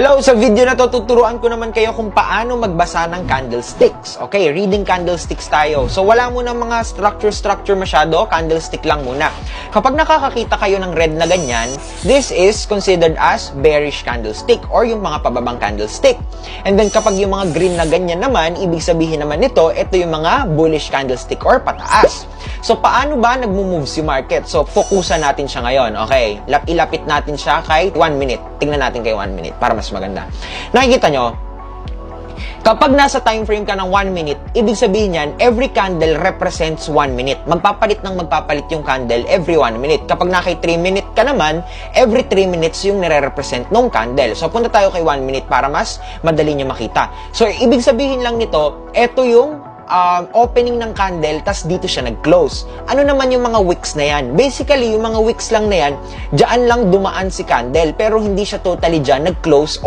Hello! Sa video na to, tuturuan ko naman kayo kung paano magbasa ng candlesticks. Okay, reading candlesticks tayo. So, wala muna mga structure masyado, candlestick lang muna. Kapag nakakakita kayo ng red na ganyan, this is considered as bearish candlestick or yung mga pababang candlestick. And then, kapag yung mga green na ganyan naman, ibig sabihin naman nito, ito yung mga bullish candlestick or pataas. So, paano ba nagmo-move si market? So, fokusan natin siya ngayon. Okay, ilapit natin siya kay 1 minute. Tingnan natin kay 1 minute para mas maganda. Nakikita nyo, kapag nasa time frame ka ng 1 minute, ibig sabihin yan, every candle represents 1 minute. Magpapalit yung candle every 1 minute. Kapag naka 3 minute ka naman, every 3 minutes yung nire-represent nung candle. So, punta tayo kay 1 minute para mas madali nyo makita. So, ibig sabihin lang nito, eto yung opening ng candle, tas dito siya nag-close. Ano naman yung mga wicks na yan? Basically, yung mga wicks lang na yan, dyan lang dumaan si candle, pero hindi siya totally dyan nag-close